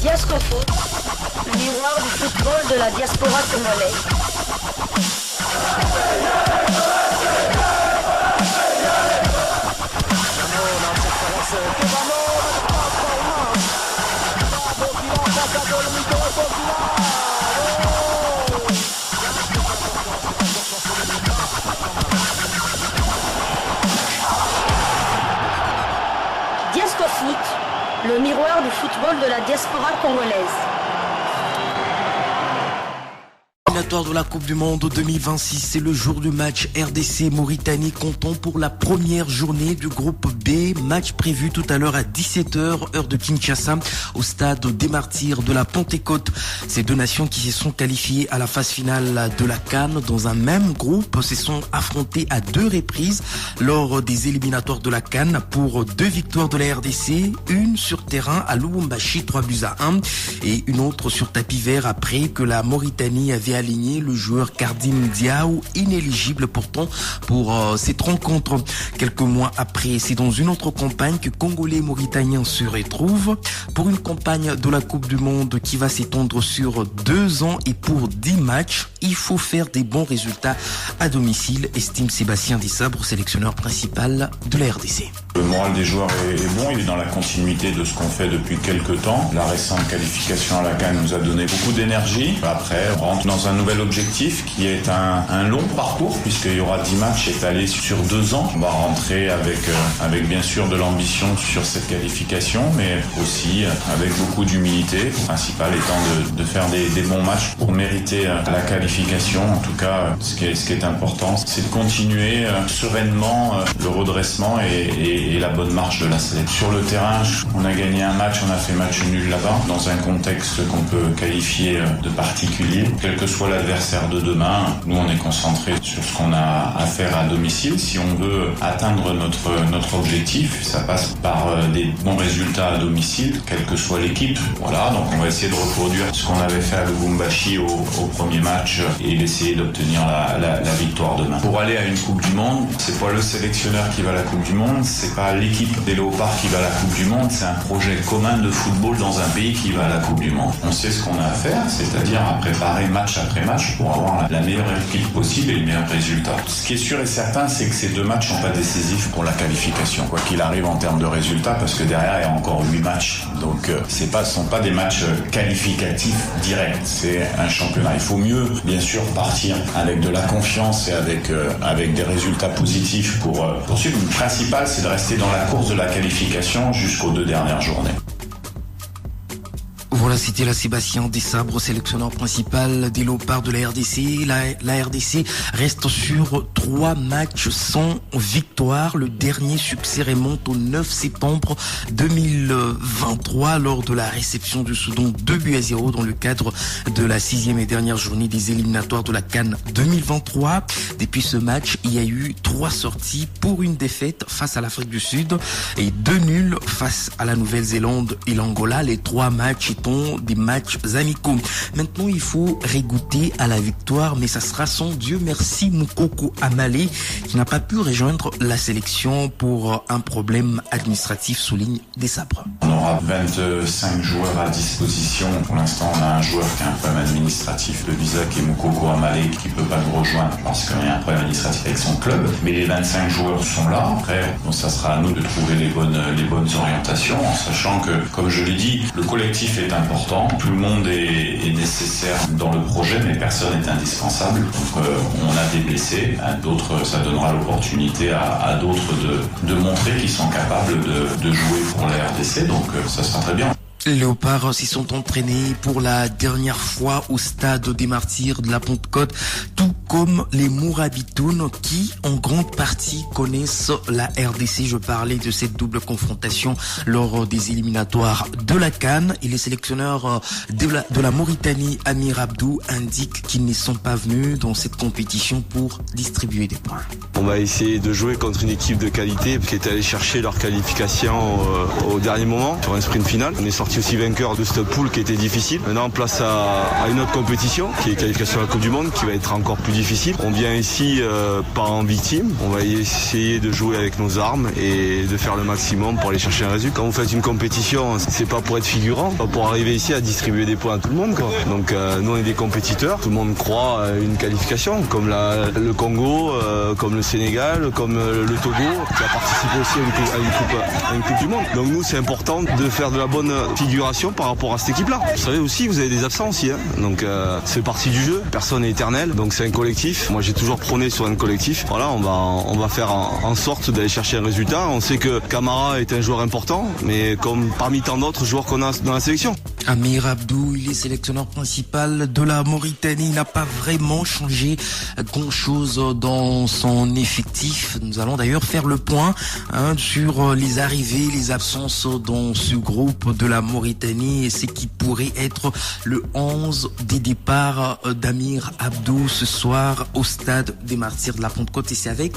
Diascofoot, le miroir du football de la diaspora congolaise. Diascofoot, le miroir du football de la diaspora congolaise. De la Coupe du Monde 2026, c'est le jour du match RDC-Mauritanie, comptant pour la première journée du groupe B, match prévu tout à l'heure à 17h, heure de Kinshasa, au stade des Martyrs de la Pentecôte. Ces deux nations qui se sont qualifiées à la phase finale de la CAN dans un même groupe se sont affrontées à deux reprises lors des éliminatoires de la CAN pour 2 victoires de la RDC, une sur terrain à Lubumbashi 3-1 et une autre sur tapis vert après que la Mauritanie avait aligné le joueur Kardim Diaw, inéligible pourtant pour cette rencontre. Quelques mois après, c'est dans une autre campagne que Congolais et Mauritaniens se retrouvent pour une campagne de la Coupe du Monde qui va s'étendre sur 2 ans et pour 10 matchs. Il faut faire des bons résultats à domicile, estime Sébastien Desabre, sélectionneur principal de la RDC. Le moral des joueurs est bon, il est dans la continuité de ce qu'on fait depuis quelques temps. La récente qualification à la CAN nous a donné beaucoup d'énergie. Après, on rentre dans un nouvel objectif qui est un long parcours puisqu'il y aura 10 matchs étalés sur 2 ans. On va rentrer avec bien sûr de l'ambition sur cette qualification, mais aussi avec beaucoup d'humilité. Le principal étant de faire des bons matchs pour mériter la qualification. En tout cas, ce qui est important, c'est de continuer sereinement le redressement et la bonne marche de la sélection. Sur le terrain, on a gagné un match, on a fait match nul là-bas, dans un contexte qu'on peut qualifier de particulier. Quel que soit l'adversaire de demain, nous on est concentré sur ce qu'on a à faire à domicile. Si on veut atteindre notre objectif, ça passe par des bons résultats à domicile, quelle que soit l'équipe. Voilà, donc on va essayer de reproduire ce qu'on avait fait à Lubumbashi au premier match et essayer d'obtenir la victoire demain. Pour aller à une Coupe du Monde, c'est pas le sélectionneur qui va à la Coupe du Monde, c'est pas l'équipe des Léopards qui va à la Coupe du Monde, c'est un projet commun de football dans un pays qui va à la Coupe du Monde. On sait ce qu'on a à faire, c'est-à-dire à préparer match après match pour avoir la meilleure équipe possible et le meilleur résultat. Ce qui est sûr et certain, c'est que ces 2 matchs sont pas décisifs pour la qualification, quoi qu'il arrive en termes de résultats, parce que derrière il y a encore 8 matchs. Donc ce sont pas des matchs qualificatifs directs, c'est un championnat. Il faut mieux, bien sûr, partir avec de la confiance et avec des résultats positifs pour poursuivre. Le principal, c'est de rester dans la course de la qualification jusqu'aux 2 dernières journées. Voilà, c'était la Sébastien Desabre, sélectionneur principal des Léopards de la RDC. La RDC reste sur 3 matchs sans victoire. Le dernier succès remonte au 9 septembre 2023 lors de la réception du Soudan 2-0 dans le cadre de la 6e et dernière journée des éliminatoires de la CAN 2023. Depuis ce match, il y a eu 3 sorties pour une défaite face à l'Afrique du Sud et 2 nuls face à la Nouvelle-Zélande et l'Angola. Les 3 matchs étant des matchs amicaux. Maintenant, il faut régoûter à la victoire, mais ça sera sans Dieu merci Moukoko Amalé qui n'a pas pu rejoindre la sélection pour un problème administratif, souligne Desabre. On aura 25 joueurs à disposition. Pour l'instant, on a un joueur qui a un problème administratif de visa qui est Moukoko Amalé qui peut pas nous rejoindre parce qu'il y a un problème administratif avec son club. Mais les 25 joueurs sont là. Après, donc ça sera à nous de trouver les bonnes orientations en sachant que, comme je l'ai dit, le collectif est important. Tout le monde est nécessaire dans le projet, mais personne n'est indispensable. Donc, on a des blessés. À d'autres, ça donnera l'opportunité à d'autres de montrer qu'ils sont capables de jouer pour la RDC. Donc, ça sera très bien. Les Léopards s'y sont entraînés pour la dernière fois au stade des Martyrs de la Pentecôte, tout comme les Mourabitounes qui, en grande partie, connaissent la RDC. Je parlais de cette double confrontation lors des éliminatoires de la CAN et les sélectionneurs de la Mauritanie, Amir Abdou, indiquent qu'ils ne sont pas venus dans cette compétition pour distribuer des points. On va essayer de jouer contre une équipe de qualité qui est allée chercher leur qualification au dernier moment pour un sprint final. On est sorti sorti aussi vainqueur de cette poule qui était difficile. Maintenant, place à une autre compétition, qui est qualification à la Coupe du Monde, qui va être encore plus difficile. On vient ici pas en victime. On va essayer de jouer avec nos armes et de faire le maximum pour aller chercher un résultat. Quand vous faites une compétition, c'est pas pour être figurant, pas pour arriver ici à distribuer des points à tout le monde, quoi. Donc nous on est des compétiteurs. Tout le monde croit à une qualification, comme le Congo, comme le Sénégal, comme le Togo, qui a participé aussi à une coupe du monde. Donc nous c'est important de faire de la bonne figuration par rapport à cette équipe-là. Vous savez aussi, vous avez des absents aussi, hein. Donc c'est partie du jeu. Personne n'est éternel, donc c'est un collectif. Moi j'ai toujours prôné sur un collectif. Voilà, on va faire en sorte d'aller chercher un résultat. On sait que Camara est un joueur important, mais comme parmi tant d'autres joueurs qu'on a dans la sélection. Amir Abdou, il est sélectionneur principal de la Mauritanie. Il n'a pas vraiment changé grand-chose dans son effectif. Nous allons d'ailleurs faire le point sur les arrivées, les absences dans ce groupe de la Mauritanie et ce qui pourrait être le 11 des départs d'Amir Abdou ce soir au stade des Martyrs de la Pentecôte. Et c'est avec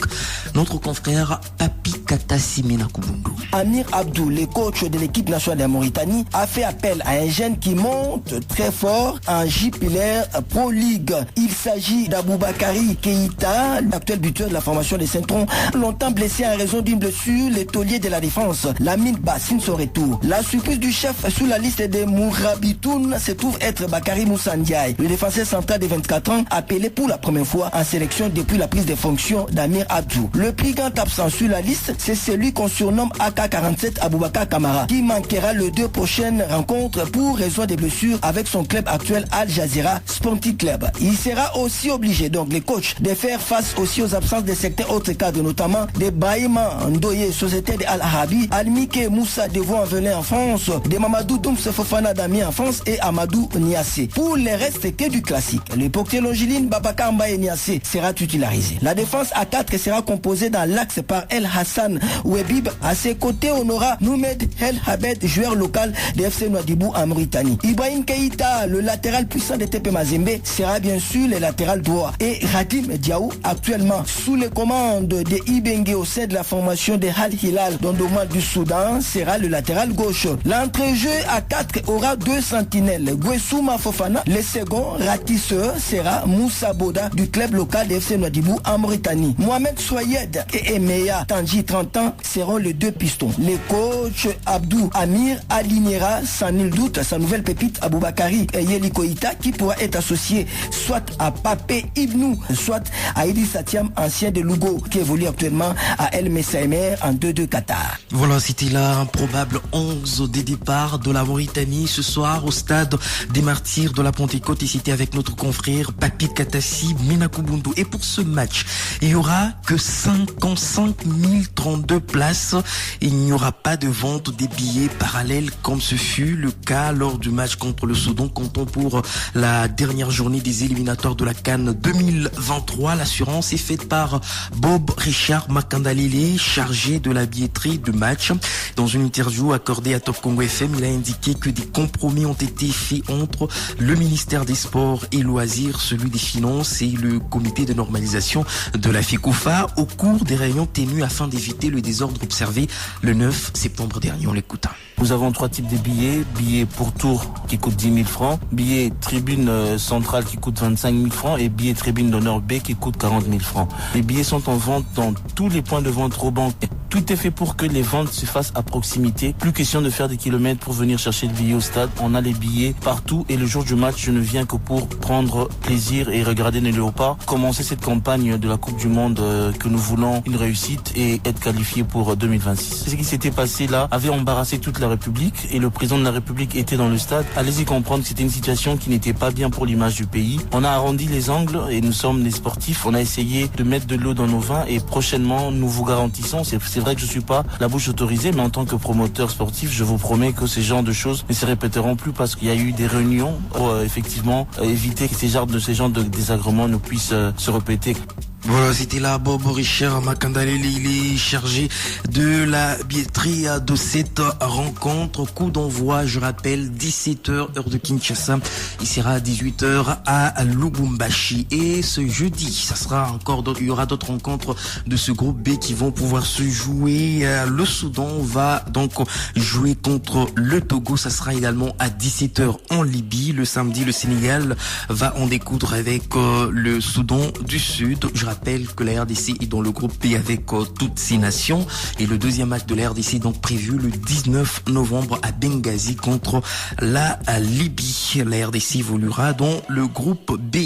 notre confrère Papi Katassi Menakubundu. Amir Abdou, le coach de l'équipe nationale de la Mauritanie, a fait appel à un jeune qui monte très fort en Jupiler Pro League. Il s'agit d'Aboubakari Keïta, l'actuel buteur de la formation des Saint-Tron, longtemps blessé en raison d'une blessure, le taulier de la défense. Lamine Bassine son retour. La surprise du chef sous la liste des Mourabitoun se trouve être Bakary Moussa Ndiaye, le défenseur central de 24 ans, appelé pour la première fois en sélection depuis la prise de fonction d'Amir Abdou. Le plus grand absent sur la liste, c'est celui qu'on surnomme AK-47 Aboubakar Kamara, qui manquera les 2 prochaines rencontres pour raison des blessures avec son club actuel Al Jazeera Sporting Club. Il sera aussi obligé, donc les coachs, de faire face aussi aux absences de certains autres cadres, notamment de Baïma Ndoye, société de Al Arabi, Almike Moussa Devon-Velin en France, de Mamadou Doums Fofana Dami en France et Amadou Niassé. Pour les restes que du classique, le portier Longiline Babacar Mbaye Niassé sera titularisé. La défense à 4 sera composée dans l'axe par El Hassan Ouebib. À ses côtés, on aura Noumed El Habed, joueur local de FC Nouadhibou en Mauritanie. Ibrahim Keïta, le latéral puissant de TP Mazembe, sera bien sûr le latéral droit. Et Radim Diaou, actuellement sous les commandes de Ibengue au sein de la formation de Al Hilal d'Ondoman du Soudan, sera le latéral gauche. L'entrejeu à 4 aura 2 sentinelles. Gwesouma Fofana, le second ratisseur sera Moussa Boda du club local de FC Nouadhibou en Mauritanie. Mohamed Soyed et Emeya Tanji 30 ans seront les 2 pistons. Le coach Abdou Amir alignera sans nul doute sa nouvelle pépite Aboubakari Yeli Koïta qui pourra être associé soit à Papé Ibnou, soit à Idi Satiam, ancien de Lugo, qui évolue actuellement à El Messaïmer en 2-2 Qatar. Voilà, c'était là un probable 11 des départs de la Mauritanie ce soir au stade des Martyrs de la Pentecôte. Et c'était avec notre confrère Papi Katassi Menakubundu. Et pour ce match, il n'y aura que 55 032 places. Il n'y aura pas de vente des billets parallèles comme ce fut le cas lors du match contre le Soudan. Comptons pour la dernière journée des éliminatoires de la CAN 2023. L'assurance est faite par Bob Richard Makandalele, chargé de la billetterie du match. Dans une interview accordée à Top Congo FM, il a indiqué que des compromis ont été faits entre le ministère des Sports et Loisirs, celui des Finances et le comité de normalisation de la FECOFA au cours des réunions tenues afin d'éviter le désordre observé le 9 septembre dernier. On l'écoute. Nous avons 3 types de billets. Billets pour tour qui coûtent 10 000 francs, billets tribune centrale qui coûtent 25 000 francs et billets tribune d'honneur B qui coûtent 40 000 francs. Les billets sont en vente dans tous les points de vente Robank. Tout est fait pour que les ventes se fassent à proximité. Plus question de faire des kilomètres pour venir chercher le billet au stade. On a les billets partout et le jour du match, je ne viens que pour prendre plaisir et regarder les léopards. Commencer cette campagne de la Coupe du Monde que nous voulons une réussite et être qualifiés pour 2026. Ce qui s'était passé là avait embarrassé toute la République et le président de la République était dans le stade. Allez-y comprendre que c'était une situation qui n'était pas bien pour l'image du pays. On a arrondi les angles et nous sommes des sportifs. On a essayé de mettre de l'eau dans nos vins et prochainement nous vous garantissons, c'est vrai que je suis pas la bouche autorisée, mais en tant que promoteur sportif, je vous promets que ces genres de choses ne se répéteront plus parce qu'il y a eu des réunions pour effectivement éviter que ces genres de désagréments ne puissent se répéter. Voilà, c'était là Bob Richard Makandalele, il est chargé de la billetterie de cette rencontre. Coup d'envoi, je rappelle, 17h, heure de Kinshasa. Il sera à 18h à Lubumbashi. Et ce jeudi, il y aura d'autres rencontres de ce groupe B qui vont pouvoir se jouer. Le Soudan va donc jouer contre le Togo. Ça sera également à 17h en Libye. Le samedi, le Sénégal va en découdre avec le Soudan du Sud. Je rappelle que la RDC est dans le groupe B avec toutes ces nations. Et le deuxième match de la RDC est donc prévu le 19 novembre à Benghazi contre la Libye. La RDC évoluera dans le groupe B.